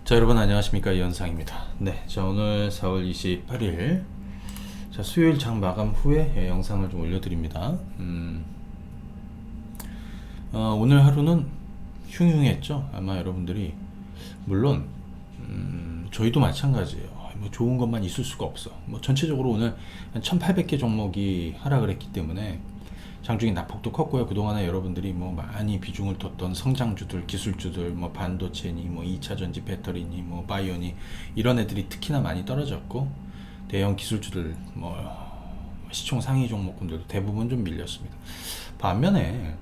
자, 여러분 안녕하십니까, 이현상입니다. 네, 자, 오늘 4월 28일 자, 수요일 장 마감 후에 영상을 좀 올려드립니다. 오늘 하루는 흉흉했죠. 아마 여러분들이 물론 저희도 마찬가지예요. 뭐 좋은 것만 있을 수가 없어. 뭐 전체적으로 오늘 한 1800개 종목이 하락을 했기 때문에 장중에 낙폭도 컸고요. 그동안에 여러분들이 뭐 많이 비중을 뒀던 성장주들, 기술주들, 뭐 반도체니, 뭐 2차전지 배터리니, 뭐 바이오니 이런 애들이 특히나 많이 떨어졌고, 대형 기술주들, 뭐 시총 상위 종목군들도 대부분 좀 밀렸습니다. 반면에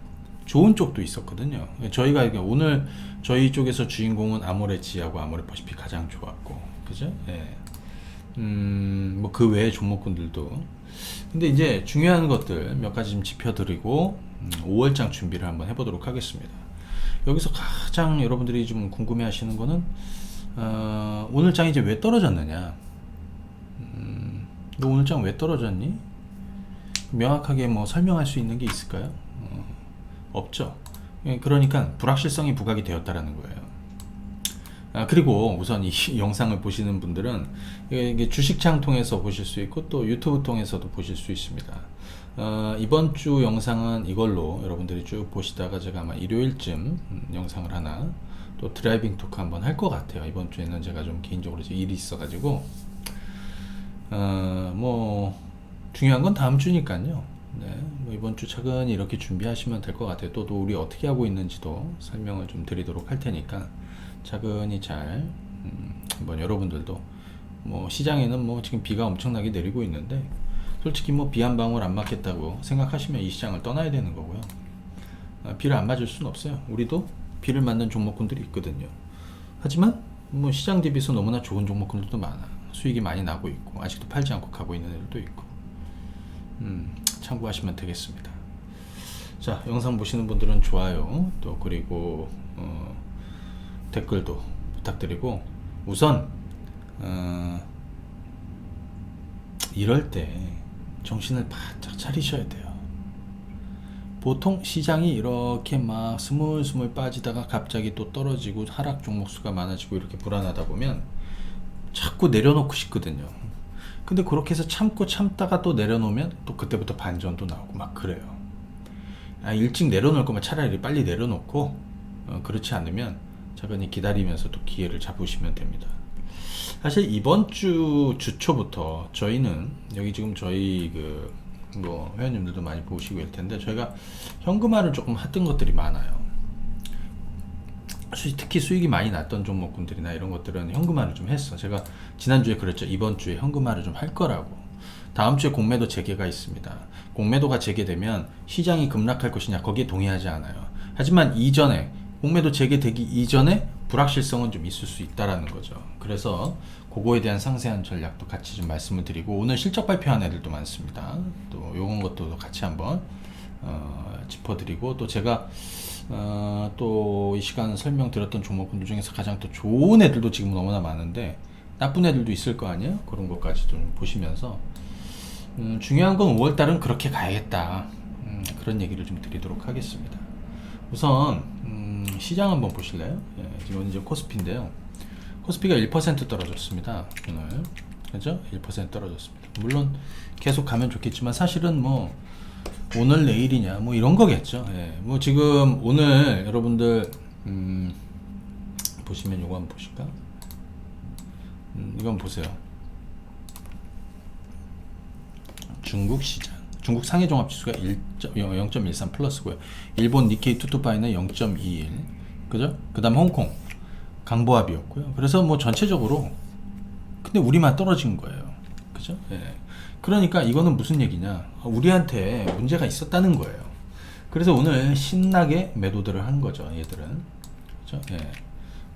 좋은 쪽도 있었거든요. 저희가 오늘 저희 쪽에서 주인공은 아모레지하고 아모레퍼시픽 가장 좋았고, 그죠? 예. 뭐 그 외의 종목군들도. 근데 이제 중요한 것들 몇 가지 좀 짚어드리고 5월장 준비를 한번 해보도록 하겠습니다. 여기서 가장 여러분들이 좀 궁금해하시는 거는 오늘 장이 이제 왜 떨어졌느냐? 너 오늘 장 왜 떨어졌니? 명확하게 뭐 설명할 수 있는 게 있을까요? 없죠. 그러니까 불확실성이 부각이 되었다라는 거예요. 그리고 우선 이 영상을 보시는 분들은 이게 주식창 통해서 보실 수 있고 또 유튜브 통해서도 보실 수 있습니다. 이번 주 영상은 이걸로 여러분들이 쭉 보시다가 제가 아마 일요일쯤 영상을 하나 또 드라이빙 토크 한번 할 것 같아요. 이번 주에는 제가 좀 개인적으로 일이 있어가지고 뭐 중요한 건 다음 주니까요. 네, 뭐 이번 주 차근히 이렇게 준비하시면 될 것 같아요. 또 우리 어떻게 하고 있는지도 설명을 좀 드리도록 할 테니까 차근히 잘 한번 여러분들도 뭐 시장에는 뭐 지금 비가 엄청나게 내리고 있는데 솔직히 뭐 비 한 방울 안 맞겠다고 생각하시면 이 시장을 떠나야 되는 거고요. 비를 안 맞을 수는 없어요. 우리도 비를 맞는 종목군들이 있거든요. 하지만 뭐 시장 대비해서 너무나 좋은 종목군들도 많아. 수익이 많이 나고 있고 아직도 팔지 않고 가고 있는 애들도 있고 참고하시면 되겠습니다. 자, 영상 보시는 분들은 좋아요 또 그리고 댓글도 부탁드리고, 우선 이럴 때 정신을 바짝 차리셔야 돼요. 보통 시장이 이렇게 막 스물스물 빠지다가 갑자기 또 떨어지고 하락 종목수가 많아지고 이렇게 불안하다 보면 자꾸 내려놓고 싶거든요. 근데 그렇게 해서 참다가 또 내려놓으면 또 그때부터 반전도 나오고 막 그래요. 일찍 내려놓을 거면 차라리 빨리 내려놓고 그렇지 않으면 차근히 기다리면서 또 기회를 잡으시면 됩니다. 사실 이번 주 주초부터 저희는 여기 지금 저희 뭐 회원님들도 많이 보시고 있을 텐데 저희가 현금화를 조금 했던 것들이 많아요. 특히 수익이 많이 났던 종목군들이나 이런 것들은 현금화를 좀 했어. 제가 지난주에 그랬죠. 이번 주에 현금화를 좀 할 거라고. 다음 주에 공매도 재개가 있습니다. 공매도가 재개되면 시장이 급락할 것이냐 거기에 동의하지 않아요. 하지만 이전에 공매도 재개되기 이전에 불확실성은 좀 있을 수 있다라는 거죠. 그래서 그거에 대한 상세한 전략도 같이 좀 말씀을 드리고, 오늘 실적 발표한 애들도 많습니다. 또 요런 것도 같이 한번 짚어드리고, 또 제가 또 이 시간 설명드렸던 종목군들 중에서 가장 또 좋은 애들도 지금 너무나 많은데 나쁜 애들도 있을 거 아니에요? 그런 것까지 좀 보시면서 중요한 건 5월달은 그렇게 가야겠다, 그런 얘기를 좀 드리도록 하겠습니다. 우선 시장 한번 보실래요? 예, 지금 이제 코스피인데요. 코스피가 1% 떨어졌습니다. 오늘. 그죠? 1% 떨어졌습니다. 물론 계속 가면 좋겠지만 사실은 뭐 오늘 내일이냐 뭐 이런 거겠죠. 예, 뭐 지금 오늘 여러분들 보시면 요거 한번 보실까? 이건 보세요. 중국 시장. 중국 상해 종합지수가 0.13 플러스고요. 일본 니케이 투투파이는 0.21. 그죠? 그 다음 홍콩 강보합이었고요. 그래서 뭐 전체적으로 근데 우리만 떨어진 거예요. 그죠? 예. 그러니까 이거는 무슨 얘기냐? 우리한테 문제가 있었다는 거예요. 그래서 오늘 신나게 매도들을 한 거죠. 얘들은. 그죠? 예.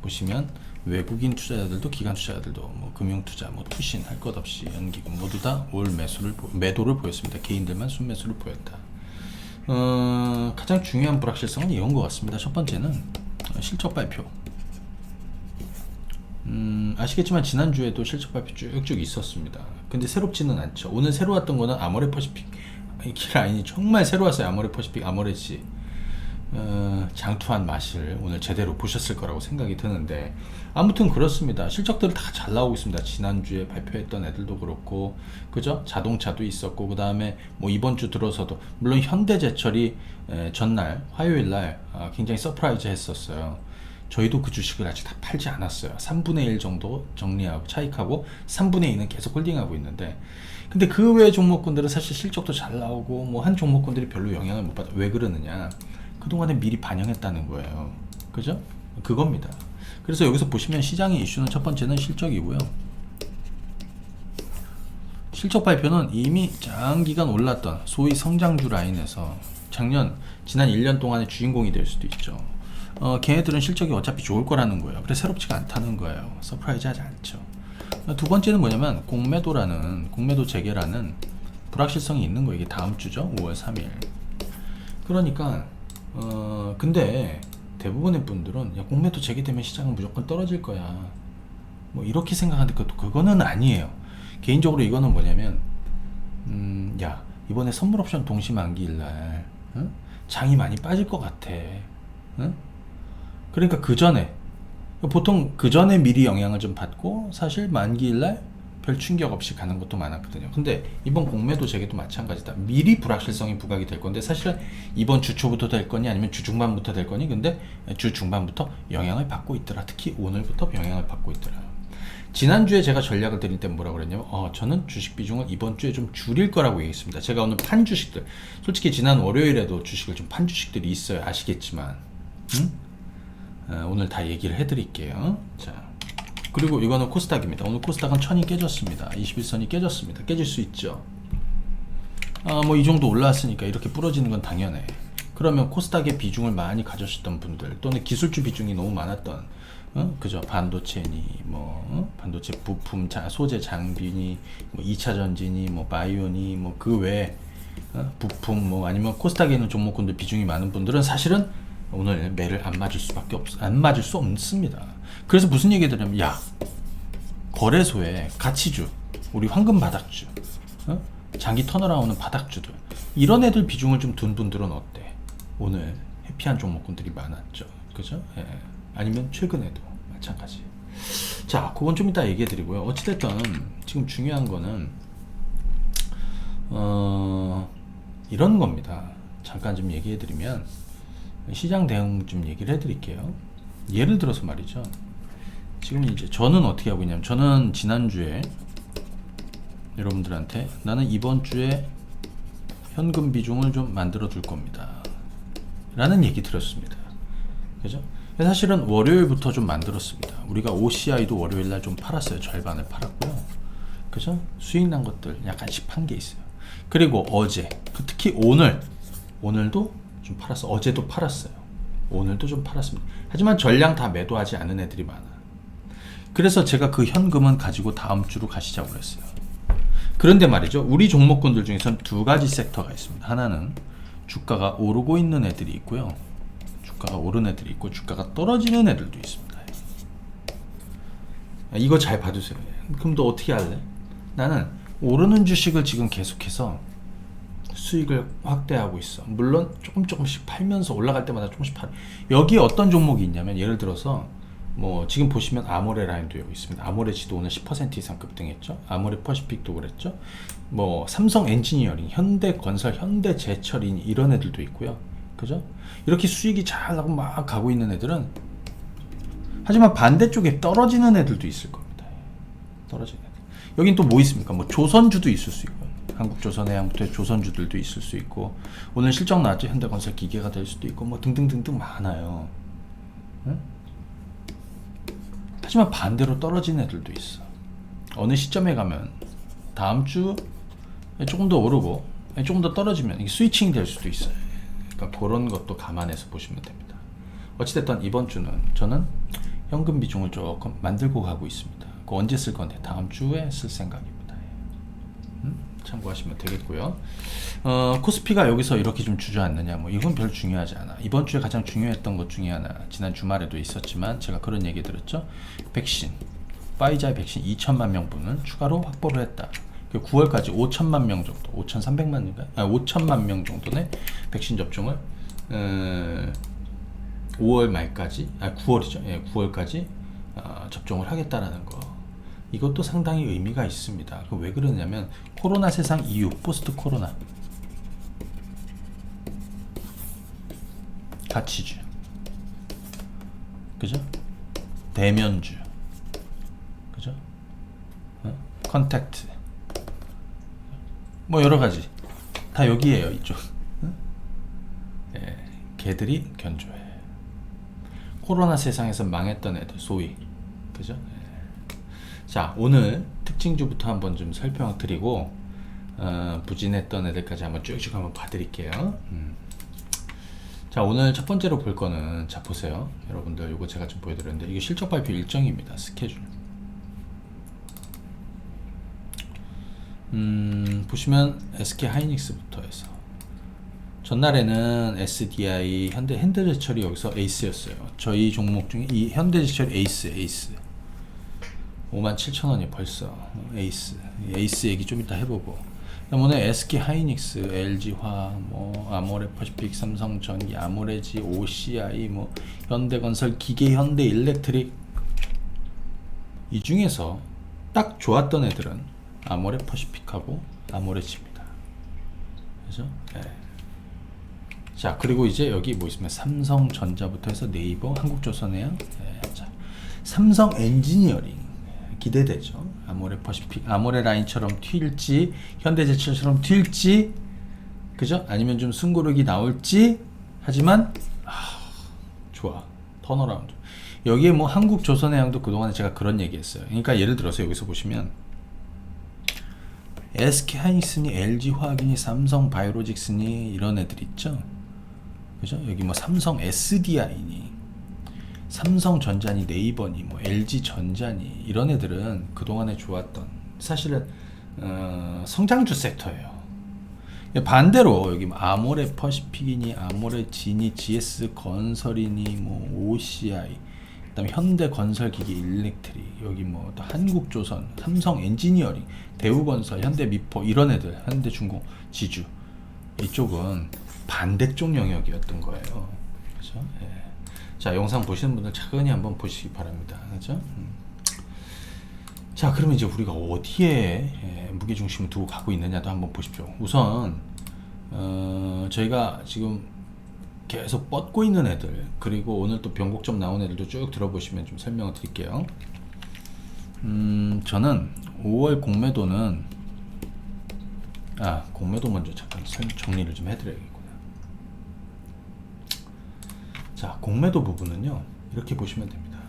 보시면 외국인 투자자들도 기관 투자자들도 뭐 금융투자, 뭐 투신 할 것 없이 연기금 모두 다 올 매도를 보였습니다. 개인들만 순매수를 보였다. 가장 중요한 불확실성은 이런 것 같습니다. 첫 번째는 실적 발표. 아시겠지만 지난주에도 실적 발표 쭉쭉 있었습니다. 근데 새롭지는 않죠. 오늘 새로 왔던 거는 아모레퍼시픽 라인이 정말 새로 왔어요. 아모레퍼시픽, 아모레지. 장투한 맛을 오늘 제대로 보셨을 거라고 생각이 드는데, 아무튼 그렇습니다. 실적들이 다 잘 나오고 있습니다. 지난주에 발표했던 애들도 그렇고, 그죠? 자동차도 있었고, 그 다음에 뭐 이번 주 들어서도 물론 현대제철이 전날 화요일날 굉장히 서프라이즈 했었어요. 저희도 그 주식을 아직 다 팔지 않았어요. 3분의 1 정도 정리하고 차익하고 3분의 2는 계속 홀딩하고 있는데, 근데 그 외 종목군들은 사실 실적도 잘 나오고 뭐 한 종목군들이 별로 영향을 못 받아. 왜 그러느냐? 그동안에 미리 반영했다는 거예요. 그죠? 그겁니다. 그래서 여기서 보시면 시장의 이슈는 첫 번째는 실적이고요. 실적 발표는 이미 장기간 올랐던 소위 성장주 라인에서 지난 1년 동안의 주인공이 될 수도 있죠. 걔네들은 실적이 어차피 좋을 거라는 거예요. 그래서 새롭지가 않다는 거예요. 서프라이즈 하지 않죠. 두 번째는 뭐냐면 공매도 재개라는 불확실성이 있는 거예요. 이게 다음 주죠. 5월 3일. 그러니까 근데 대부분의 분들은 야, 공매도 재개되면 시장은 무조건 떨어질 거야. 뭐 이렇게 생각하는데 그거는 아니에요. 개인적으로 이거는 뭐냐면 야, 이번에 선물 옵션 동시 만기일 날 장이 많이 빠질 것 같아. 응? 그러니까 보통 그 전에 미리 영향을 좀 받고 사실 만기일 날 별 충격 없이 가는 것도 많았거든요. 근데 이번 공매도 재개도 마찬가지다. 미리 불확실성이 부각이 될 건데 사실은 이번 주 초부터 될 거니 아니면 주 중반부터 될 거니, 근데 주 중반부터 영향을 받고 있더라. 특히 오늘부터 영향을 받고 있더라. 지난주에 제가 전략을 드릴 때 뭐라고 그랬냐면 저는 주식 비중을 이번 주에 좀 줄일 거라고 얘기했습니다. 제가 오늘 판 주식들, 솔직히 지난 월요일에도 주식을 좀 판 주식들이 있어요. 아시겠지만 오늘 다 얘기를 해드릴게요. 자, 그리고 이거는 코스닥입니다. 오늘 코스닥은 1000이 깨졌습니다. 21선이 깨졌습니다. 깨질 수 있죠. 뭐 이 정도 올라왔으니까 이렇게 부러지는 건 당연해. 그러면 코스닥의 비중을 많이 가졌었던 분들, 또는 기술주 비중이 너무 많았던 그죠? 반도체니 반도체 부품, 소재 장비니, 뭐 2차 전지니, 뭐 바이오니, 뭐 그 외에 부품, 뭐 아니면 코스닥에 있는 종목군들 비중이 많은 분들은 사실은 오늘 매를 안 맞을 수 없습니다. 그래서 무슨 얘기 드냐면, 야, 거래소에 가치주, 우리 황금 바닥주, 장기 턴어라운드 바닥주들, 이런 애들 비중을 좀 둔 분들은 어때? 오늘 해피한 종목군들이 많았죠. 그죠? 예. 아니면 최근에도 마찬가지. 자, 그건 좀 이따 얘기해 드리고요. 어찌됐든 지금 중요한 거는 이런 겁니다. 잠깐 좀 얘기해 드리면, 시장 대응 좀 얘기를 해 드릴게요. 예를 들어서 말이죠. 지금 이제 저는 어떻게 하고 있냐면, 저는 지난주에 여러분들한테 나는 이번 주에 현금 비중을 좀 만들어 둘 겁니다 라는 얘기 드렸습니다. 그죠? 사실은 월요일부터 좀 만들었습니다. 우리가 OCI도 월요일날 좀 팔았어요. 절반을 팔았고요. 그죠? 수익 난 것들 약간씩 판 게 있어요. 그리고 어제, 특히 오늘도 좀 팔았어. 어제도 팔았어요. 오늘도 좀 팔았습니다. 하지만 전량 다 매도하지 않은 애들이 많아. 그래서 제가 그 현금은 가지고 다음 주로 가시자고 했어요. 그런데 말이죠, 우리 종목군들 중에서는 두 가지 섹터가 있습니다. 하나는 주가가 오르고 있는 애들이 있고요, 주가가 오르는 애들이 있고, 주가가 떨어지는 애들도 있습니다. 이거 잘 봐주세요. 그럼 너 어떻게 할래? 나는 오르는 주식을 지금 계속해서 수익을 확대하고 있어. 물론 조금씩 팔면서 올라갈 때마다 조금씩 팔. 여기에 어떤 종목이 있냐면, 예를 들어서 뭐 지금 보시면 아모레 라인도 여기 있습니다. 아모레 지도 오늘 10% 이상 급등했죠. 아모레 퍼시픽도 그랬죠. 뭐 삼성 엔지니어링, 현대건설, 현대제철인 이런 애들도 있고요. 그죠? 이렇게 수익이 잘 나고 막 가고 있는 애들은, 하지만 반대쪽에 떨어지는 애들도 있을 겁니다. 떨어지는 애들. 여긴 또 뭐 있습니까? 뭐 조선주도 있을 수 있고, 한국조선해양부터의 조선주들도 있을 수 있고, 오늘 실적 나왔죠. 현대건설 기계가 될 수도 있고, 뭐 등등등등 많아요. 응? 하지만 반대로 떨어진 애들도 있어. 어느 시점에 가면 다음 주 조금 더 오르고 조금 더 떨어지면 이게 스위칭이 될 수도 있어요. 그러니까 그런 것도 감안해서 보시면 됩니다. 어찌됐든 이번 주는 저는 현금 비중을 조금 만들고 가고 있습니다. 그거 언제 쓸 건데? 다음 주에 쓸 생각입니다. 참고하시면 되겠고요. 코스피가 여기서 이렇게 좀 주저앉느냐, 뭐 이건 별 중요하지 않아. 이번 주에 가장 중요했던 것 중에 하나, 지난 주말에도 있었지만 제가 그런 얘기 드렸죠. 백신, 파이자의 백신 2천만 명분은 추가로 확보를 했다. 9월까지 5천만 명 정도, 5,300만 명인가? 5천만 명 정도의 백신 접종을 5월 말까지, 9월이죠. 예, 9월까지 접종을 하겠다라는 거. 이것도 상당히 의미가 있습니다. 왜 그러냐면 코로나 세상 이후 포스트 코로나 가치주, 그죠? 대면주, 그죠? 컨택트, 뭐 여러 가지 다 여기에요. 이쪽. 예, 걔들이 견조해. 코로나 세상에서 망했던 애들 소위, 그죠? 예. 자, 오늘 특징주부터 한번 좀 설명을 드리고 부진했던 애들까지 한번 쭉쭉 한번 봐드릴게요. 자, 오늘 첫 번째로 볼 거는, 자 보세요 여러분들, 이거 제가 좀 보여드렸는데 이게 실적 발표 일정입니다. 스케줄. 보시면 SK 하이닉스부터 해서 전날에는 SDI, 현대제철이 여기서 에이스였어요. 저희 종목 중에 이 현대제철이 에이스 57,000원이 벌써 에이스 얘기 좀 이따 해보고, 오늘 SK 하이닉스, LG화학, 뭐 아모레퍼시픽, 삼성전기, 아모레지, OCI, 뭐 현대건설, 기계, 현대일렉트릭. 이 중에서 딱 좋았던 애들은 아모레퍼시픽하고 아모레지입니다. 그죠? 네. 자, 그리고 이제 여기 뭐 있으면 삼성전자부터 해서 네이버, 한국조선해양. 네. 자, 삼성 엔지니어링 기대되죠. 아모레퍼시픽, 아모레라인처럼 튈지, 현대제철처럼 튈지, 그죠? 아니면 좀 숨고르기 나올지. 하지만 좋아, 턴어라운드. 여기에 뭐 한국조선해양도 그동안에 제가 그런 얘기했어요. 그러니까 예를 들어서 여기서 보시면 SK하이닉스니, LG화학이니, 삼성바이오로직스니 이런 애들 있죠. 그죠? 여기 뭐 삼성 SDI니, 삼성전자니, 네이버니, 뭐 LG전자니 이런 애들은 그동안에 좋았던, 사실은 성장주 섹터예요. 반대로 여기 뭐 아모레퍼시픽이니, 아모레지니, GS건설이니, 뭐 OCI, 그다음에 현대건설기기, 일렉트릭, 여기 뭐 또 한국조선, 삼성엔지니어링, 대우건설, 현대미포 이런 애들, 현대중공, 지주, 이쪽은 반대쪽 영역이었던 거예요. 그렇죠? 예. 자, 영상 보시는 분들 차근히 한번 보시기 바랍니다. 그렇죠? 자, 그러면 이제 우리가 어디에 무게중심을 두고 가고 있느냐도 한번 보십시오. 우선 저희가 지금 계속 뻗고 있는 애들, 그리고 오늘 또 변곡점 나온 애들도 쭉 들어보시면 좀 설명을 드릴게요. 저는 5월 공매도는, 공매도 먼저 잠깐 정리를 좀 해드려야겠구나. 자, 공매도 부분은요, 이렇게 보시면 됩니다.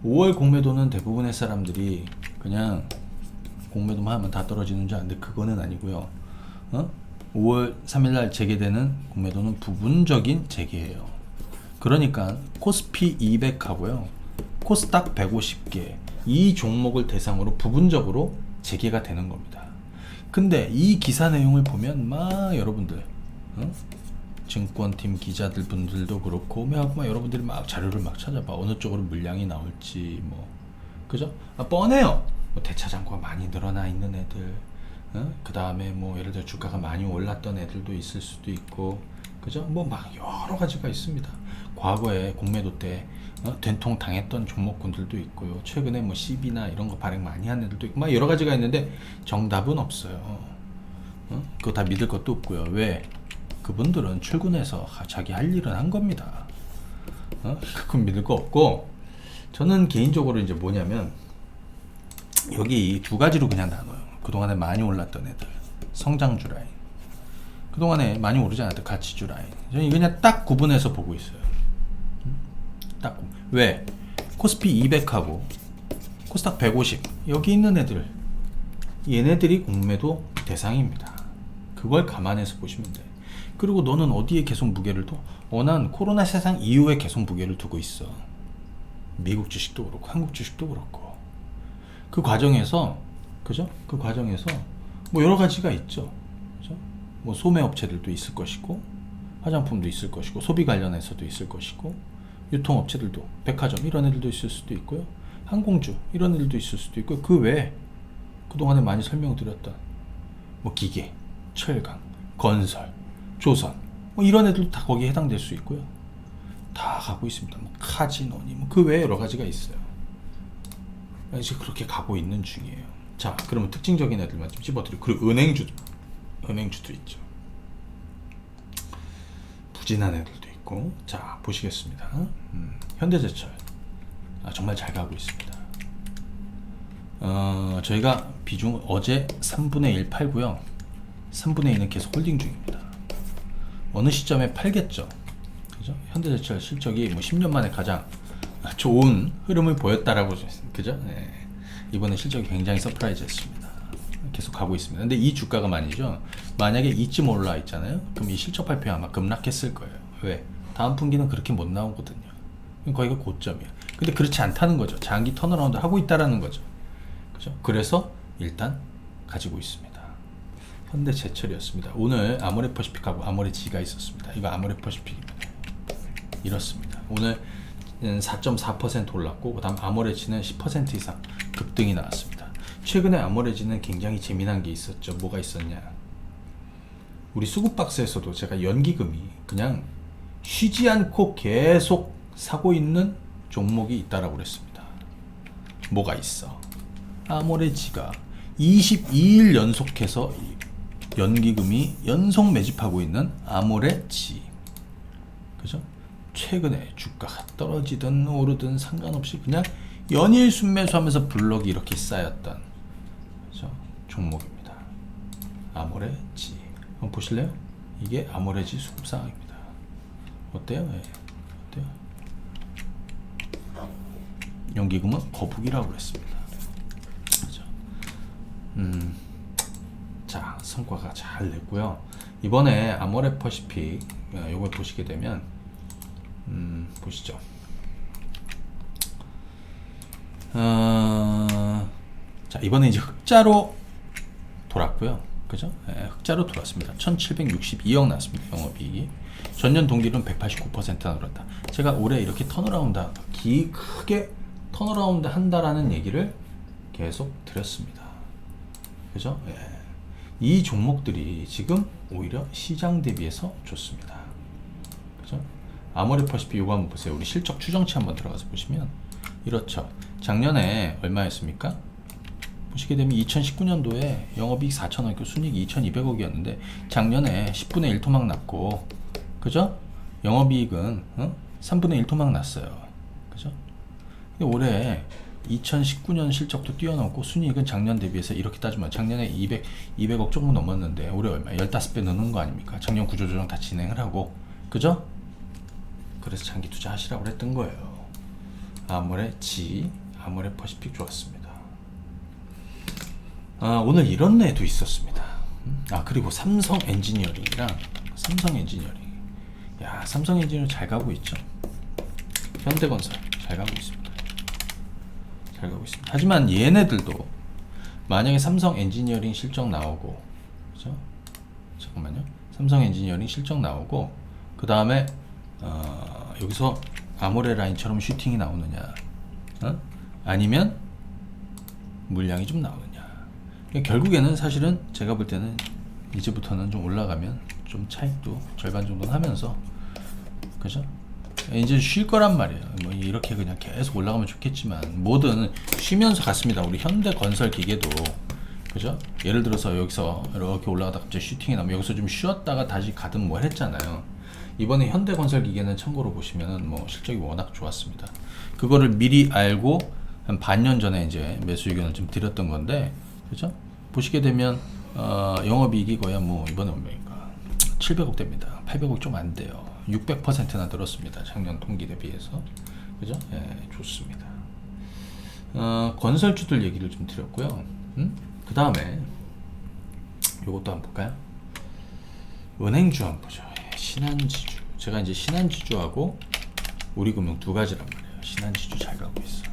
5월 공매도는 대부분의 사람들이 그냥 공매도만 하면 다 떨어지는 줄 아는데 그거는 아니고요. 5월 3일날 재개되는 공매도는 부분적인 재개예요. 그러니까 코스피 200하고요, 코스닥 150개 이 종목을 대상으로 부분적으로 재개가 되는 겁니다. 근데 이 기사 내용을 보면 막 여러분들, 증권팀 기자들 분들도 그렇고 막 여러분들이 막 자료를 막 찾아봐. 어느 쪽으로 물량이 나올지, 뭐, 그죠? 뻔해요. 뭐 대차장고가 많이 늘어나 있는 애들, 그 다음에 뭐 예를 들어 주가가 많이 올랐던 애들도 있을 수도 있고, 그죠? 뭐 막 여러 가지가 있습니다. 과거에 공매도 때 된통 당했던 종목군들도 있고요. 최근에 뭐 CB나 이런 거 발행 많이 한 애들도 있고, 막 여러 가지가 있는데 정답은 없어요. 그거 다 믿을 것도 없고요. 왜? 그분들은 출근해서 자기 할 일은 한 겁니다. 그건 믿을 거 없고, 저는 개인적으로 이제 뭐냐면 여기 두 가지로 그냥 나눠요. 그동안에 많이 올랐던 애들, 성장주 라인, 그동안에 많이 오르지 않았던 가치주 라인. 저는 그냥 딱 구분해서 보고 있어요. 왜? 코스피 200하고 코스닥 150 여기 있는 애들, 얘네들이 공매도 대상입니다. 그걸 감안해서 보시면 돼. 그리고 너는 어디에 계속 무게를 둬? 난 코로나 세상 이후에 계속 무게를 두고 있어. 미국 주식도 그렇고 한국 주식도 그렇고. 그 과정에서, 그죠? 그 과정에서 뭐 여러 가지가 있죠. 그죠? 뭐 소매업체들도 있을 것이고, 화장품도 있을 것이고, 소비 관련해서도 있을 것이고, 유통업체들도, 백화점 이런 애들도 있을 수도 있고요, 항공주 이런 애들도 있을 수도 있고, 그 외에 그동안에 많이 설명드렸던 뭐 기계, 철강, 건설, 조선, 뭐 이런 애들도 다 거기에 해당될 수 있고요. 다 가고 있습니다. 뭐 카지노니 뭐 그 외에 여러 가지가 있어요. 이제 그렇게 가고 있는 중이에요. 자, 그러면 특징적인 애들만 좀 집어드리고, 그리고 은행주도 있죠. 부진한 애들도 있고. 자, 보시겠습니다. 현대제철 정말 잘 가고 있습니다. 저희가 비중 어제 3분의 1 팔고요. 3분의 2는 계속 홀딩 중입니다. 어느 시점에 팔겠죠. 그죠? 현대제철 실적이 뭐 10년 만에 가장 좋은 흐름을 보였다라고, 그죠? 네. 이번에 실적이 굉장히 서프라이즈했습니다. 계속 가고 있습니다. 근데 이 주가가 말이죠, 만약에 이쯤 올라 있잖아요. 그럼 이 실적 발표 아마 급락했을 거예요. 왜? 다음 분기는 그렇게 못 나오거든요. 거기가 고점이야. 근데 그렇지 않다는 거죠. 장기 턴어라운드 하고 있다라는 거죠. 그죠? 그래서 일단 가지고 있습니다. 현대제철이었습니다. 오늘 아모레퍼시픽하고 아모레지가 있었습니다. 이거 아모레퍼시픽입니다. 이렇습니다. 오늘 4.4% 올랐고, 그 다음 아모레지는 10% 이상 급등이 나왔습니다. 최근에 아모레지는 굉장히 재미난 게 있었죠. 뭐가 있었냐, 우리 수급박스에서도 제가 연기금이 그냥 쉬지 않고 계속 사고 있는 종목이 있다라고 그랬습니다. 뭐가 있어? 아모레지가 22일 연속해서 연기금이 연속 매집하고 있는 아모레지. 그죠? 최근에 주가가 떨어지든 오르든 상관없이 그냥 연일 순매수하면서 블럭이 이렇게 쌓였던, 그죠? 종목입니다. 아모레지. 한번 보실래요? 이게 아모레지 수급상황입니다. 어때요? 네. 어때요? 연기금은 거북이라고 그랬습니다. 그죠? 자, 성과가 잘 냈고요. 이번에 아모레퍼시픽 요걸 보시게 되면 보시죠. 자, 이번에 이제 흑자로 돌았고요. 그죠? 네, 흑자로 돌았습니다. 1762억 나왔습니다. 영업이익이. 전년 동기는 189%나 늘었다. 제가 올해 이렇게 턴어라운드, 크게 턴어라운드 한다라는 얘기를 계속 드렸습니다. 그죠? 네. 이 종목들이 지금 오히려 시장 대비해서 좋습니다. 그죠? 아모레퍼시픽 요거 한번 보세요. 우리 실적 추정치 한번 들어가서 보시면 이렇죠. 작년에 얼마였습니까? 보시게 되면 2019년도에 영업이익 4,000억, 순이익 2,200억이었는데 작년에 10분의 1 토막 났고, 그죠? 영업이익은 3분의 1 토막 났어요. 그죠? 근데 올해 2019년 실적도 뛰어넘고 순이익은 작년 대비해서 이렇게 따지면 작년에 200억 조금 넘었는데 올해 얼마? 15배 넣는 거 아닙니까? 작년 구조조정 다 진행을 하고. 그죠? 그래서 장기 투자하시라고 했던 거예요. 아모레퍼시픽 좋았습니다. 오늘 이런 애도 있었습니다. 그리고 삼성엔지니어링이랑 삼성엔지니어링. 야, 삼성엔지니어링 잘 가고 있죠. 현대건설 잘 가고 있습니다. 잘 가고 있습니다. 하지만 얘네들도 만약에 삼성엔지니어링 실적 나오고, 그죠? 잠깐만요. 삼성엔지니어링 실적 나오고, 그 다음에 여기서 아모레 라인처럼 슈팅이 나오느냐, 아니면 물량이 좀 나오느냐. 결국에는 사실은 제가 볼 때는 이제부터는 좀 올라가면 좀 차익도 절반 정도는 하면서, 그죠? 이제 쉴 거란 말이에요. 뭐 이렇게 그냥 계속 올라가면 좋겠지만 뭐든 쉬면서 갔습니다. 우리 현대건설 기계도, 그죠? 예를 들어서 여기서 이렇게 올라가다가 갑자기 슈팅이 나면 여기서 좀 쉬었다가 다시 가든 뭐 했잖아요. 이번에 현대건설 기계는 참고로 보시면은 뭐 실적이 워낙 좋았습니다. 그거를 미리 알고 한 반년 전에 이제 매수 의견을 좀 드렸던 건데, 그죠? 보시게 되면 영업이익이 거의 뭐 이번에 얼마인가 700억 됩니다. 800억 좀 안 돼요. 600%나 늘었습니다. 작년 동기 대비해서. 그죠? 예, 좋습니다. 건설주들 얘기를 좀 드렸고요. 그 다음에 요것도 한번 볼까요? 은행주 한번 보죠. 예, 신한지주. 제가 이제 신한지주하고 우리금융 두 가지란 말이에요. 신한지주 잘 가고 있어.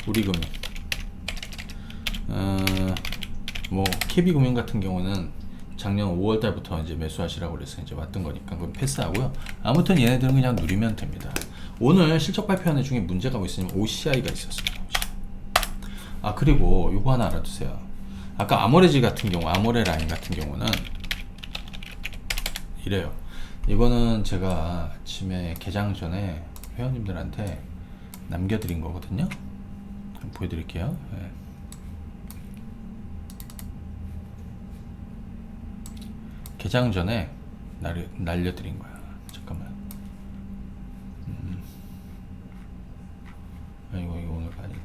우리금융. 뭐 KB금융 같은 경우는 작년 5월 달부터 이제 매수하시라고 그래서 이제 왔던 거니까 그건 패스하고요. 아무튼 얘네들은 그냥 누리면 됩니다. 오늘 실적 발표하는 중에 문제가 뭐 있으면 OCI가 있었습니다. 그리고 요거 하나 알아두세요. 아까 아모레지 같은 경우, 아모레 라인 같은 경우는 이래요. 이거는 제가 아침에 개장 전에 회원님들한테 남겨드린 거거든요. 한번 보여드릴게요. 네. 개장 전에 날려드린 거야. 잠깐만. 이거 오늘 아니네.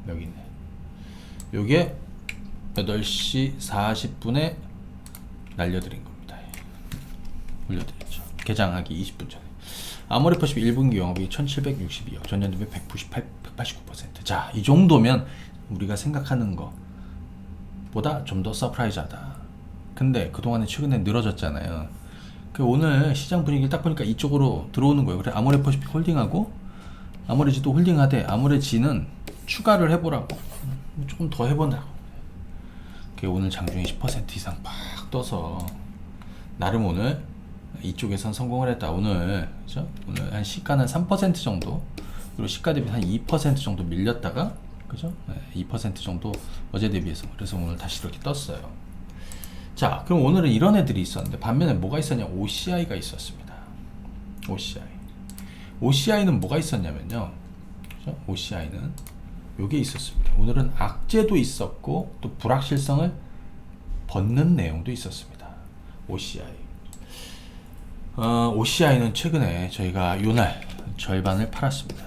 여기 있네. 요게 8시 40분에 날려드린 겁니다. 올려드렸죠. 개장하기 20분 전에. 아모레퍼십 1분기 영업이 1762억, 전년 대비 199%. 자, 이 정도면 우리가 생각하는 거보다 좀 더 서프라이즈하다. 근데 그동안에 최근에 늘어졌잖아요. 그 오늘 시장 분위기를 딱 보니까 이쪽으로 들어오는 거예요. 그래, 아모레퍼시픽 홀딩하고 아모레지도 홀딩하되 아모레지는 추가를 해보라고, 조금 더 해본다고. 그게 오늘 장중에 10% 이상 팍 떠서 나름 오늘 이쪽에선 성공을 했다. 오늘 그죠? 오늘 한 시가는 3% 정도, 그리고 시가 대비 한 2% 정도 밀렸다가, 그죠? 네, 2% 정도 어제 대비해서. 그래서 오늘 다시 이렇게 떴어요. 자, 그럼 오늘은 이런 애들이 있었는데, 반면에 뭐가 있었냐? OCI가 있었습니다. OCI는 뭐가 있었냐면요, 그죠? OCI는 요게 있었습니다. 오늘은 악재도 있었고 또 불확실성을 벗는 내용도 있었습니다. OCI는 최근에 저희가 요날 절반을 팔았습니다.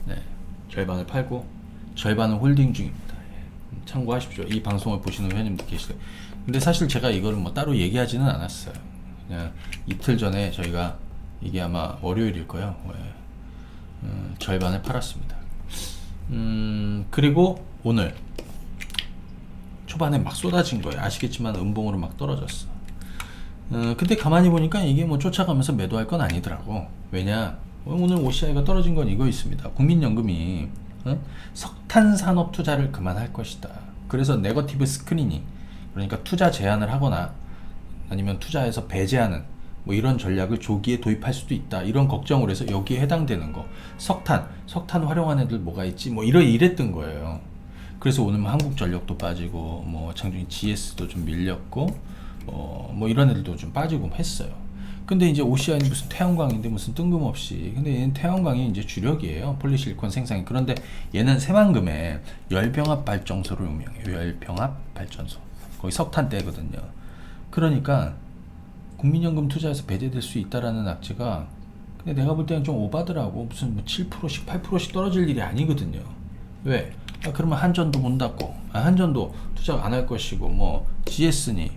네, 절반을 팔고 절반은 홀딩 중입니다. 참고하십시오. 이 방송을 보시는 회원님들 계시죠. 근데 사실 제가 이걸 뭐 따로 얘기하지는 않았어요. 그냥 이틀 전에 저희가, 이게 아마 월요일일 거예요. 절반을 팔았습니다. 그리고 오늘 초반에 막 쏟아진 거예요. 아시겠지만 음봉으로 막 떨어졌어. 근데 가만히 보니까 이게 뭐 쫓아가면서 매도할 건 아니더라고. 왜냐, 오늘 OCI가 떨어진 건 이거 있습니다. 국민연금이 석탄 산업 투자를 그만할 것이다. 그래서 네거티브 스크리닝, 그러니까 투자 제한을 하거나 아니면 투자에서 배제하는 뭐 이런 전략을 조기에 도입할 수도 있다. 이런 걱정을 해서 여기에 해당되는 거, 석탄 활용한 애들 뭐가 있지? 뭐 이랬던 거예요. 그래서 오늘 한국전력도 빠지고, 뭐 장중에 GS도 좀 밀렸고, 뭐 이런 애들도 좀 빠지고 했어요. 근데 이제 OCI는 무슨 태양광인데 무슨 뜬금없이, 근데 얘는 태양광이 이제 주력이에요. 폴리실리콘 생산이. 그런데 얘는 새만금에 열병합 발전소로 유명해요. 열병합 발전소. 거기 석탄대거든요. 그러니까 국민연금 투자에서 배제될 수 있다라는 악재가, 근데 내가 볼 때는 좀 오바더라고. 무슨 뭐 7%씩 8%씩 떨어질 일이 아니거든요. 왜? 그러면 한전도 문 닫고, 한전도 투자 안 할 것이고, 뭐 GS니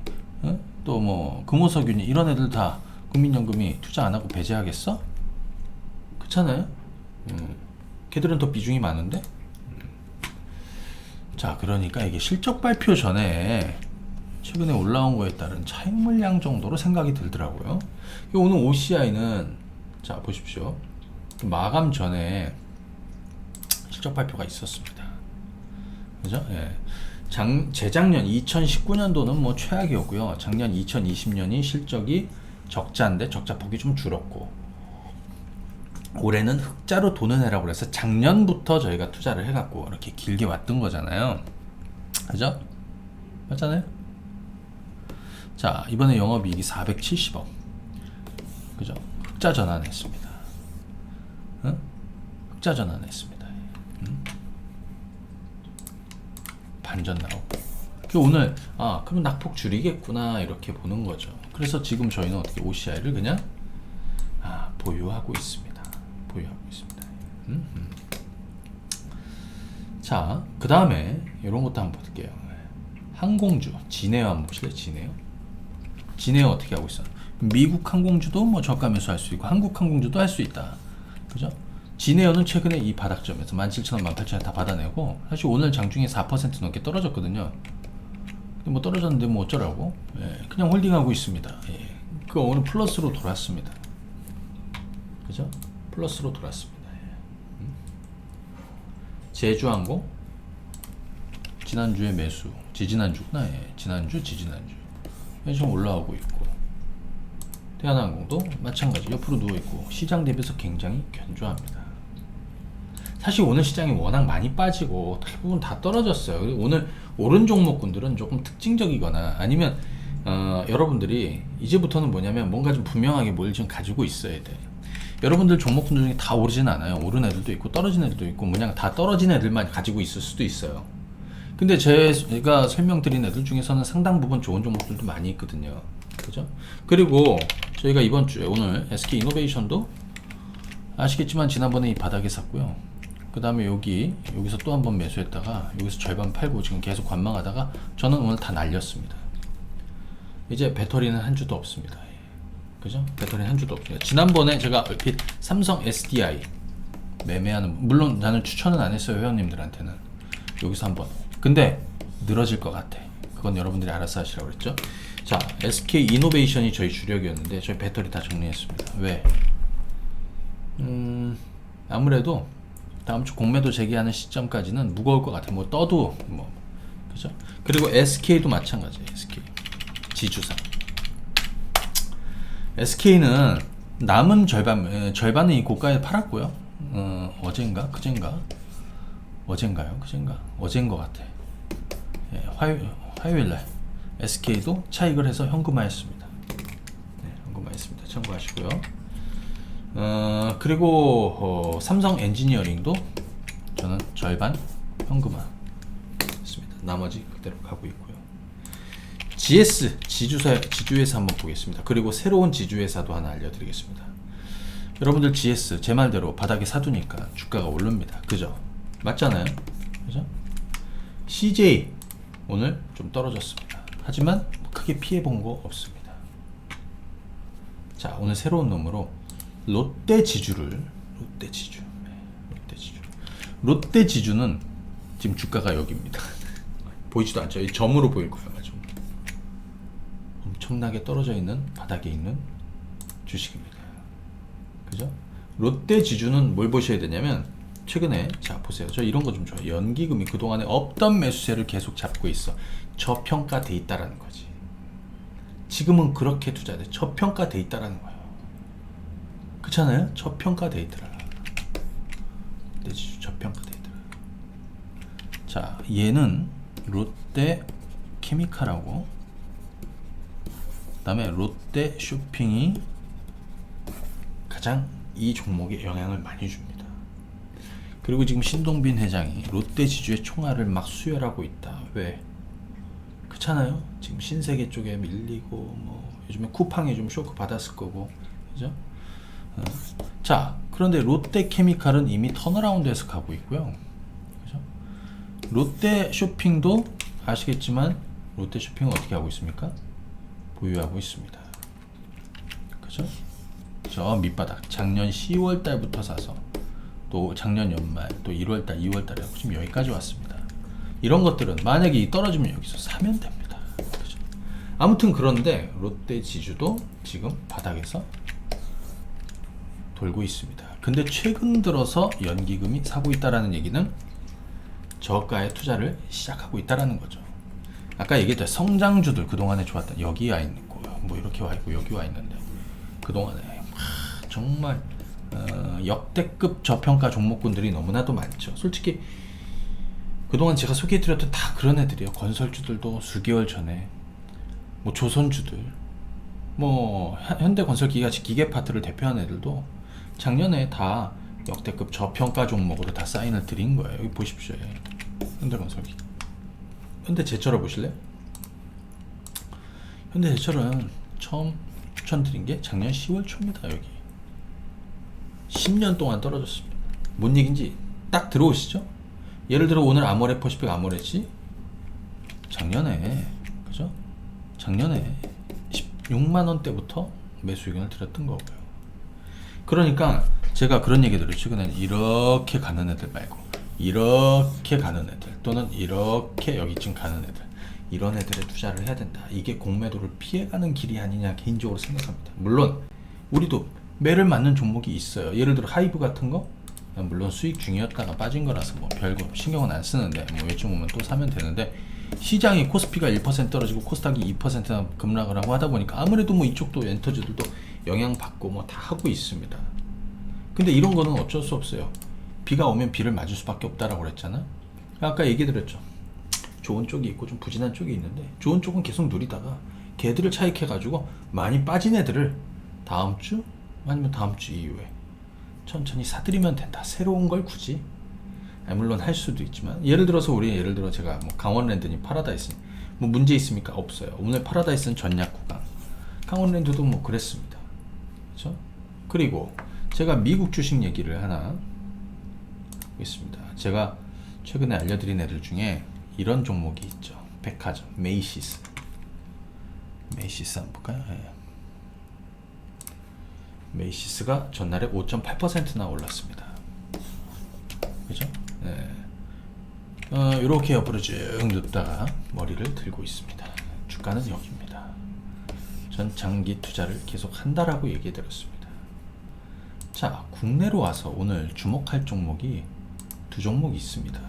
또 뭐 금호석유니 이런 애들 다 국민연금이 투자 안 하고 배제하겠어? 그렇잖아요. 걔들은 더 비중이 많은데. 자, 그러니까 이게 실적 발표 전에 최근에 올라온 거에 따른 차익 물량 정도로 생각이 들더라고요. 오늘 OCI는 자 보십시오. 마감 전에 실적 발표가 있었습니다. 그죠? 예. 재작년 2019년도는 뭐 최악이었고요. 작년 2020년이 실적이 적자인데 적자폭이 좀 줄었고, 올해는 흑자로 도는 해라고 해서 작년부터 저희가 투자를 해갖고 이렇게 길게 왔던 거잖아요. 그죠? 맞잖아요? 자, 이번에 영업이익이 470억. 그죠? 흑자 전환했습니다. 흑자 전환했습니다. 반전 나오고. 오늘 그럼 낙폭 줄이겠구나 이렇게 보는 거죠. 그래서 지금 저희는 어떻게 OCI를 그냥 보유하고 있습니다. 자, 그 다음에 이런 것도 한번 볼게요. 항공주 진에어 한번 보실래요? 진에어 어떻게 하고 있어? 미국 항공주도 뭐 저가 매수할 수 있고 한국 항공주도 할 수 있다. 그죠? 진에어는 최근에 이 바닥점에서 17,000원, 18,000원 다 받아내고, 사실 오늘 장중에 4% 넘게 떨어졌거든요. 근데 뭐 떨어졌는데 뭐 어쩌라고? 예, 그냥 홀딩하고 있습니다. 예. 그 오늘 플러스로 돌았습니다. 그죠? 플러스로 돌았습니다. 예. 제주항공 지난주에 매수, 지지난주구나. 예. 지난주 좀 올라오고 있고, 대한항공도 마찬가지 옆으로 누워있고 시장 대비해서 굉장히 견조합니다. 사실 오늘 시장이 워낙 많이 빠지고 대부분 다 떨어졌어요. 그리고 오늘 오른 종목군들은 조금 특징적이거나 아니면 여러분들이 이제부터는 뭐냐면 뭔가 좀 분명하게 뭘 좀 가지고 있어야 돼. 여러분들 종목군들 중에 다 오르진 않아요. 오른 애들도 있고 떨어진 애들도 있고 그냥 다 떨어진 애들만 가지고 있을 수도 있어요. 근데 제가 설명드린 애들 중에서는 상당 부분 좋은 종목들도 많이 있거든요. 그죠? 그리고 저희가 이번 주에 오늘 SK이노베이션도 아시겠지만 지난번에 이 바닥에 샀고요. 그 다음에 여기서 또 한 번 매수했다가 여기서 절반 팔고 지금 계속 관망하다가 저는 오늘 다 날렸습니다. 이제 배터리는 한 주도 없습니다. 그죠? 배터리는 한 주도 없습니다. 지난번에 제가 얼핏 삼성 SDI 매매하는, 물론 나는 추천은 안 했어요. 회원님들한테는. 여기서 한번. 근데 늘어질 것 같아. 그건 여러분들이 알아서 하시라고 그랬죠. 자, SK이노베이션이 저희 주력이었는데 저희 배터리 다 정리했습니다. 왜? 아무래도 다음 주 공매도 재개하는 시점까지는 무거울 것 같아요. 뭐 떠도 뭐 그죠? 그리고 SK도 마찬가지예요. SK 지주사. SK는 남은 절반은 이 고가에 팔았고요. 어젠가 그젠가 어젠가요? 그젠가 어제인 것 같아. 예, 화요일날 SK도 차익을 해서 현금화했습니다. 네, 현금화했습니다. 참고하시고요. 그리고 삼성 엔지니어링도 저는 절반 현금화 했습니다. 나머지 그대로 가고 있고요. GS 지주회사 한번 보겠습니다. 그리고 새로운 지주회사도 하나 알려드리겠습니다. 여러분들 GS 제 말대로 바닥에 사두니까 주가가 오릅니다. 그죠? 맞잖아요. 그죠? CJ 오늘 좀 떨어졌습니다. 하지만 크게 피해 본 거 없습니다. 자, 오늘 새로운 놈으로 롯데지주는 지금 주가가 여기입니다. 보이지도 않죠? 이 점으로 보일 거예요. 아주 엄청나게 떨어져 있는 바닥에 있는 주식입니다. 그죠? 롯데지주는 뭘 보셔야 되냐면 최근에 자 보세요. 저 이런 거 좀 좋아해요. 연기금이 그동안에 없던 매수세를 계속 잡고 있어. 저평가돼 있다라는 거지. 지금은 그렇게 투자돼. 저평가돼 있다라는 거예요. 그렇잖아요? 저평가돼 있더라. 롯데지주 저평가돼 있더라. 자, 얘는 롯데케미칼하고 그다음에 롯데쇼핑이 가장 이 종목에 영향을 많이 줍니다. 그리고 지금 신동빈 회장이 롯데지주의 총알을 막 수혈하고 있다. 왜? 그렇잖아요? 지금 신세계 쪽에 밀리고 뭐 요즘에 쿠팡에 좀 쇼크 받았을 거고, 그죠? 자, 그런데 롯데케미칼은 이미 턴어라운드에서 가고 있고요. 그죠? 롯데쇼핑도 아시겠지만 롯데쇼핑은 어떻게 하고 있습니까? 보유하고 있습니다. 그죠? 저 밑바닥 작년 10월 달부터 사서 또 작년 연말 또 1월 달, 2월 달에 지금 여기까지 왔습니다. 이런 것들은 만약에 떨어지면 여기서 사면 됩니다. 그죠? 아무튼 그런데 롯데지주도 지금 바닥에서 돌고 있습니다. 근데 최근 들어서 연기금이 사고 있다라는 얘기는 저가의 투자를 시작하고 있다라는 거죠. 아까 얘기했던 성장주들 그동안에 좋았다. 여기 와 있고 뭐 이렇게 와 있고 여기 와 있는데 그동안에 정말 역대급 저평가 종목군들이 너무나도 많죠. 솔직히 그동안 제가 소개해드렸던 다 그런 애들이에요. 건설주들도 수개월 전에 뭐 조선주들 뭐 현대건설기가치 기계파트를 대표하는 애들도 작년에 다 역대급 저평가 종목으로 다 사인을 드린 거예요. 여기 보십시오. 현대건설기. 현대제철을 보실래요? 현대제철은 처음 추천드린 게 작년 10월 초입니다. 여기 10년 동안 떨어졌습니다. 뭔 얘기인지 딱 들어오시죠? 예를 들어 오늘 아모레퍼시픽 아모레지 작년에 그죠? 작년에 16만원대부터 매수 의견을 드렸던 거고요. 그러니까 제가 그런 얘기 들어요. 최근에는 이렇게 가는 애들 말고 이렇게 가는 애들 또는 이렇게 여기쯤 가는 애들 이런 애들에 투자를 해야 된다. 이게 공매도를 피해가는 길이 아니냐 개인적으로 생각합니다. 물론 우리도 매를 맞는 종목이 있어요. 예를 들어 하이브 같은 거 물론 수익 중이었다가 빠진 거라서 뭐 별거 신경은 안 쓰는데 뭐 요즘 오면 또 사면 되는데 시장이 코스피가 1% 떨어지고 코스닥이 2%나 급락을 하고 하다 보니까 아무래도 뭐 이쪽도 엔터주들도 영향받고 뭐 다 하고 있습니다. 근데 이런 거는 어쩔 수 없어요. 비가 오면 비를 맞을 수밖에 없다라고 그랬잖아. 아까 얘기 드렸죠. 좋은 쪽이 있고 좀 부진한 쪽이 있는데 좋은 쪽은 계속 누리다가 걔들을 차익해가지고 많이 빠진 애들을 다음 주 아니면 다음 주 이후에 천천히 사들이면 된다. 새로운 걸 굳이 물론 할 수도 있지만 예를 들어 제가 뭐 강원랜드니 파라다이스니 뭐 문제 있습니까? 없어요. 오늘 파라다이스는 전략 구간, 강원랜드도 뭐 그랬습니다. 그렇죠? 그리고 제가 미국 주식 얘기를 하나 있습니다. 제가 최근에 알려드린 애들 중에 이런 종목이 있죠. 백화점 메이시스 한번 볼까요? 네. 메이시스가 전날에 5.8%나 올랐습니다. 그죠? 네. 이렇게 옆으로 쭉 눕다가 머리를 들고 있습니다. 주가는 여기입니다. 전 장기 투자를 계속 한다라고 얘기해 드렸습니다. 자, 국내로 와서 오늘 주목할 종목이 두 종목이 있습니다.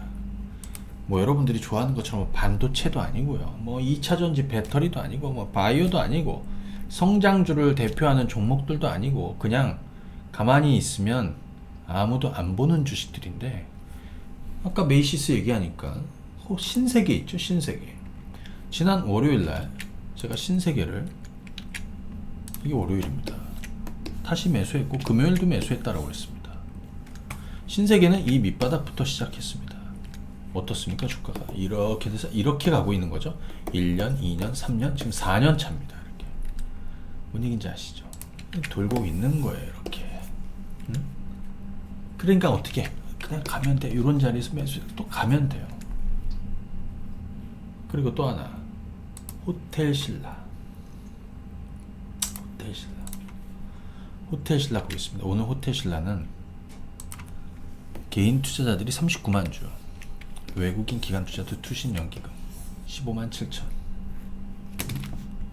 뭐 여러분들이 좋아하는 것처럼 반도체도 아니고요, 뭐 2차전지 배터리도 아니고 뭐 바이오도 아니고 성장주를 대표하는 종목들도 아니고 그냥 가만히 있으면 아무도 안 보는 주식들인데, 아까 메이시스 얘기하니까 신세계 있죠. 신세계. 지난 월요일날 제가 신세계를, 이게 월요일입니다, 다시 매수했고 금요일도 매수했다라고 했습니다. 신세계는 이 밑바닥부터 시작했습니다. 어떻습니까? 주가가 이렇게 돼서 이렇게 가고 있는 거죠. 1년, 2년, 3년, 지금 4년 차입니다. 이렇게 뭔 얘기인지 아시죠? 돌고 있는 거예요. 이렇게. 그러니까 어떻게 그냥 가면 돼. 이런 자리에서 매수 또 가면 돼요. 그리고 또 하나, 호텔신라 보겠습니다. 오늘 호텔신라는 개인 투자자들이 39만 주, 외국인 기관 투자도 투신연기금 15만 7천.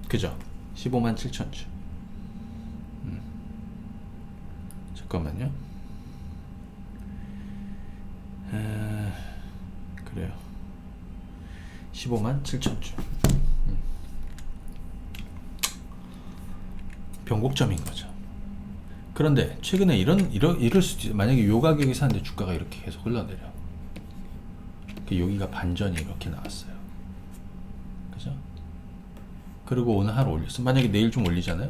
그죠? 15만 7천 주. 잠깐만요. 그래요. 15만 7천 주. 변곡점인 거죠. 그런데 최근에 이럴 수도 있어요. 만약에 요 가격에 사는데 주가가 이렇게 계속 흘러내려. 여기가 반전이 이렇게 나왔어요. 그죠? 그리고 오늘 하루 올렸어. 만약에 내일 좀 올리잖아요.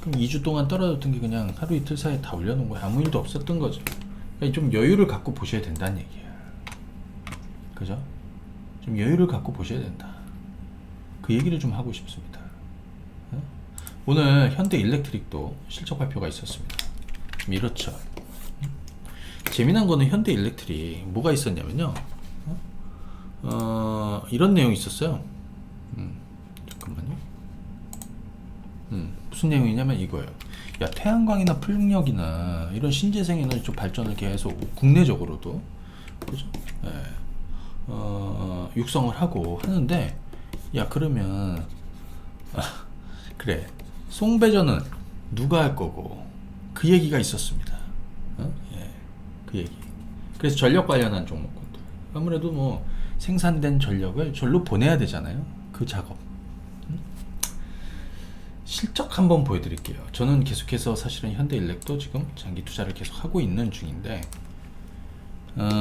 그럼 2주 동안 떨어졌던 게 그냥 하루 이틀 사이에 다 올려놓은 거예요. 아무 일도 없었던 거죠. 그러니까 좀 여유를 갖고 보셔야 된다는 얘기예요. 그죠? 좀 여유를 갖고 보셔야 된다. 그 얘기를 좀 하고 싶습니다. 오늘 현대일렉트릭도 실적 발표가 있었습니다. 좀 이렇죠. 재미난 거는 현대일렉트릭 뭐가 있었냐면요. 이런 내용이 있었어요. 잠깐만요. 무슨 내용이냐면 이거예요. 야, 태양광이나 풍력이나 이런 신재생 에너지 쪽 발전을 계속 국내적으로도, 그죠? 육성을 하고 하는데, 야, 그러면 그래, 송배전은 누가 할 거고, 그 얘기가 있었습니다. 그 얘기. 그래서 전력 관련한 종목군들, 아무래도 뭐 생산된 전력을 절로 보내야 되잖아요. 그 작업. 실적 한번 보여드릴게요. 저는 계속해서 사실은 현대일렉도 지금 장기 투자를 계속 하고 있는 중인데,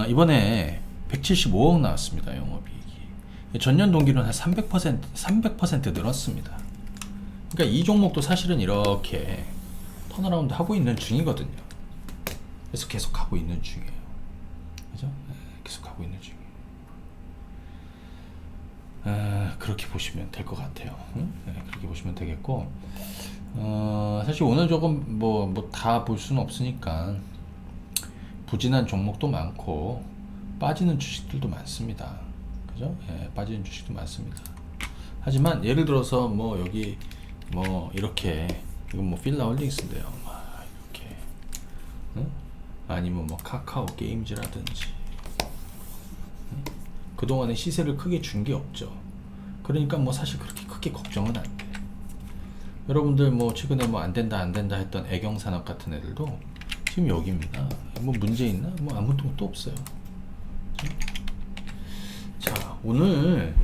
이번에 175억 나왔습니다. 영업이익이. 전년 동기는 한 300% 늘었습니다. 그러니까 이 종목도 사실은 이렇게 턴어라운드 하고 있는 중이거든요. 그래서 계속 가고 있는 중이에요. 그죠? 계속 가고 있는 중이에요. 그렇게 보시면 될 것 같아요. 그렇게 보시면 되겠고, 사실 오늘 조금 뭐 다 볼 수는 없으니까 부진한 종목도 많고 빠지는 주식들도 많습니다. 그죠? 빠지는 주식도 많습니다. 하지만 예를 들어서 뭐 여기 뭐 이렇게, 이건 뭐 필라홀딩스인데요. 막 이렇게, 아니면 뭐 카카오 게임즈라든지, 그동안에 시세를 크게 준 게 없죠. 그러니까 뭐 사실 그렇게 크게 걱정은 안 돼. 여러분들 뭐 최근에 뭐 안 된다 했던 애경산업 같은 애들도 지금 여기입니다. 뭐 문제 있나? 뭐 아무것도 없어요. 자, 오늘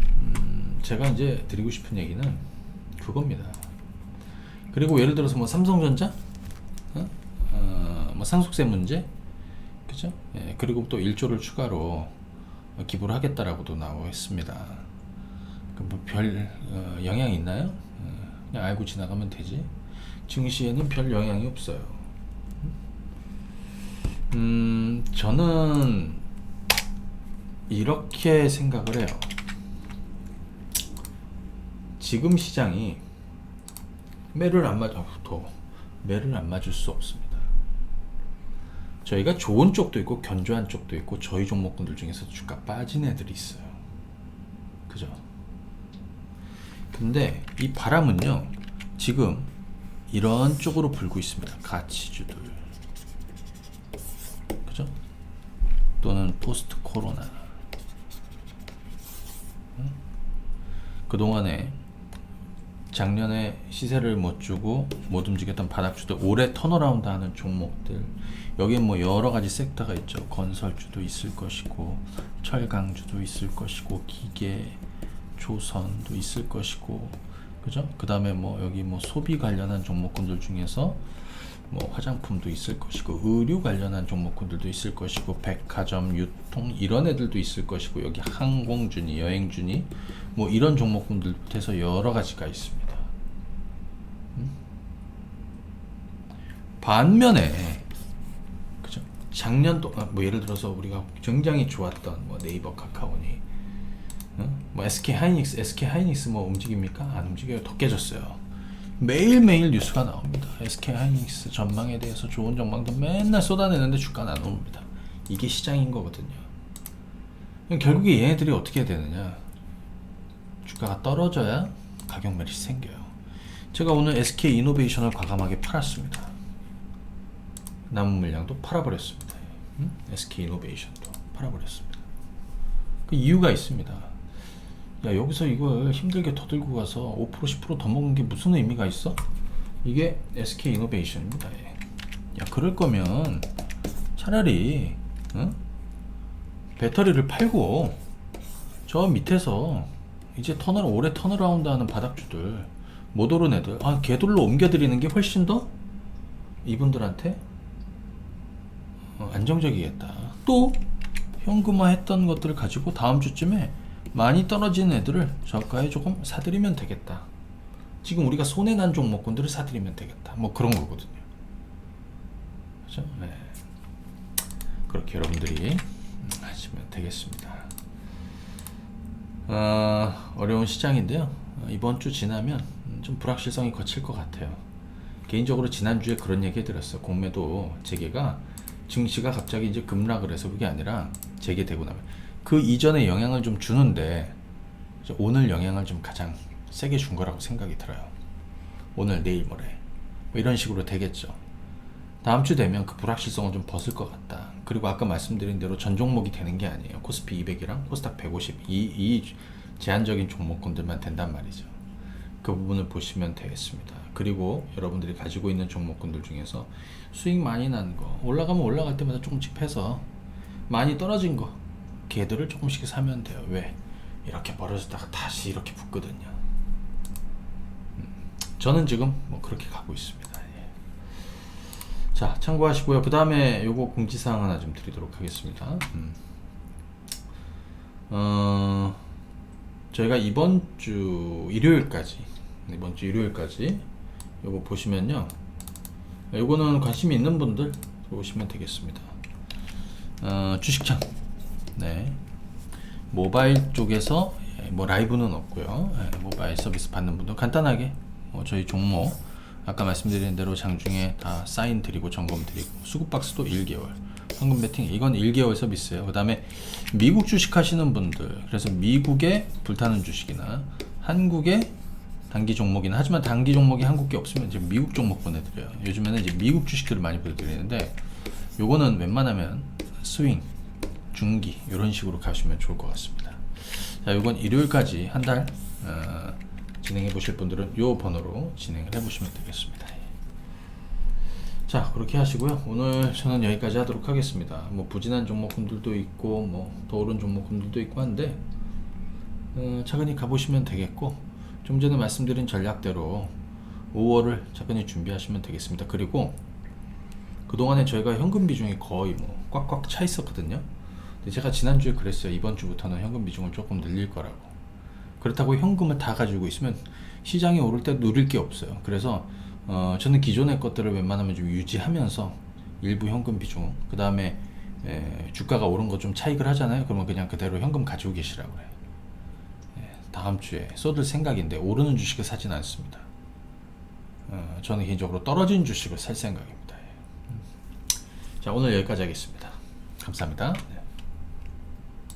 제가 이제 드리고 싶은 얘기는 그겁니다. 그리고 예를 들어서 뭐 삼성전자, 뭐 상속세 문제, 그죠? 예, 그리고 또 1조를 추가로 기부를 하겠다라고도 나오고 했습니다. 뭐별 영향이 있나요? 그냥 알고 지나가면 되지. 증시에는 별 영향이 없어요. 저는 이렇게 생각을 해요. 지금 시장이 매를 안 맞을 수 없습니다. 저희가 좋은 쪽도 있고 견조한 쪽도 있고 저희 종목군들 중에서 주가 빠진 애들이 있어요. 그죠? 근데 이 바람은요, 지금 이런 쪽으로 불고 있습니다. 가치주들, 그죠? 또는 포스트 코로나. 그동안에 작년에 시세를 못 주고 못 움직였던 바닥주들, 올해 턴어라운드 하는 종목들, 여기에 뭐 여러 가지 섹터가 있죠. 건설주도 있을 것이고, 철강주도 있을 것이고, 기계, 조선도 있을 것이고, 그죠? 그 다음에 뭐 여기 뭐 소비 관련한 종목군들 중에서 뭐 화장품도 있을 것이고, 의류 관련한 종목군들도 있을 것이고, 백화점, 유통 이런 애들도 있을 것이고, 여기 항공주니, 여행주니 뭐 이런 종목군들부터 해서 여러 가지가 있습니다. 반면에 그죠? 작년 동안 뭐 예를 들어서 우리가 굉장히 좋았던 뭐 네이버, 카카오니, 뭐 SK 하이닉스 뭐 움직입니까? 안 움직여요. 더 깨졌어요. 매일매일 뉴스가 나옵니다. SK 하이닉스 전망에 대해서 좋은 전망도 맨날 쏟아내는데 주가는 안 오릅니다. 이게 시장인 거거든요. 결국에 얘네들이 어떻게 해야 되느냐? 주가가 떨어져야 가격 매립이 생겨요. 제가 오늘 SK 이노베이션을 과감하게 팔았습니다. 남은 물량도 팔아버렸습니다. SK 이노베이션도 팔아버렸습니다. 그 이유가 있습니다. 야, 여기서 이걸 힘들게 더 들고 가서 5% 10% 더 먹는 게 무슨 의미가 있어? 이게 SK 이노베이션입니다. 야, 그럴 거면 차라리 배터리를 팔고 저 밑에서 이제 올해 턴어라운드 하는 바닥주들, 못 오른 애들, 걔들로 옮겨드리는 게 훨씬 더 이분들한테 안정적이겠다. 또 현금화 했던 것들을 가지고 다음 주쯤에 많이 떨어진 애들을 저가에 조금 사들이면 되겠다. 지금 우리가 손해난 종목군들을 사들이면 되겠다. 뭐 그런 거거든요. 그렇죠? 네. 그렇게 여러분들이 하시면 되겠습니다. 어려운 시장인데요. 이번 주 지나면 좀 불확실성이 거칠 것 같아요. 개인적으로 지난주에 그런 얘기 해드렸어요. 공매도 재개가, 증시가 갑자기 이제 급락을 해서 그게 아니라 재개되고 나면 그 이전에 영향을 좀 주는데, 오늘 영향을 좀 가장 세게 준 거라고 생각이 들어요. 오늘, 내일, 모레 뭐 이런 식으로 되겠죠. 다음 주 되면 그 불확실성을 좀 벗을 것 같다. 그리고 아까 말씀드린 대로 전 종목이 되는 게 아니에요. 코스피 200이랑 코스닥 150 이 제한적인 종목군들만 된단 말이죠. 그 부분을 보시면 되겠습니다. 그리고 여러분들이 가지고 있는 종목군들 중에서 수익 많이 난 거, 올라가면 올라갈 때마다 조금씩 패서 많이 떨어진 거, 걔들을 조금씩 사면 돼요. 왜? 이렇게 벌어졌다가 다시 이렇게 붙거든요. 저는 지금 뭐 그렇게 가고 있습니다. 예. 자, 참고하시고요. 그 다음에 요거 공지사항 하나 좀 드리도록 하겠습니다. 저희가 이번 주 일요일까지 요거 보시면요, 요거는 관심이 있는 분들 보시면 되겠습니다. 주식창, 네, 모바일 쪽에서 뭐 라이브는 없고요. 모바일 서비스 받는 분들 간단하게 저희 종목 아까 말씀드린 대로 장중에 다 사인 드리고 점검 드리고, 수급박스도 1개월, 황금 배팅 이건 1개월 서비스예요. 그 다음에 미국 주식 하시는 분들, 그래서 미국에 불타는 주식이나 한국에 단기 종목이나, 하지만 단기 종목이 한국에 없으면 이제 미국 종목 보내드려요. 요즘에는 이제 미국 주식들을 많이 보내드리는데, 요거는 웬만하면 스윙, 중기 이런 식으로 가시면 좋을 것 같습니다. 자, 요건 일요일까지 한 달 진행해 보실 분들은 요 번호로 진행을 해 보시면 되겠습니다. 자, 그렇게 하시고요. 오늘 저는 여기까지 하도록 하겠습니다. 뭐 부진한 종목군들도 있고 뭐 더 오른 종목군들도 있고 한데, 차근히 가보시면 되겠고, 좀 전에 말씀드린 전략대로 5월을 차근히 준비하시면 되겠습니다. 그리고 그동안에 저희가 현금 비중이 거의 뭐 꽉꽉 차 있었거든요. 근데 제가 지난주에 그랬어요. 이번 주부터는 현금 비중을 조금 늘릴 거라고. 그렇다고 현금을 다 가지고 있으면 시장이 오를 때 누릴 게 없어요. 그래서 저는 기존의 것들을 웬만하면 좀 유지하면서 일부 현금 비중, 그 다음에 주가가 오른 거 좀 차익을 하잖아요. 그러면 그냥 그대로 현금 가지고 계시라고 그래요. 다음 주에 쏟을 생각인데 오르는 주식을 사진 않습니다. 저는 개인적으로 떨어진 주식을 살 생각입니다. 자, 오늘 여기까지 하겠습니다. 감사합니다.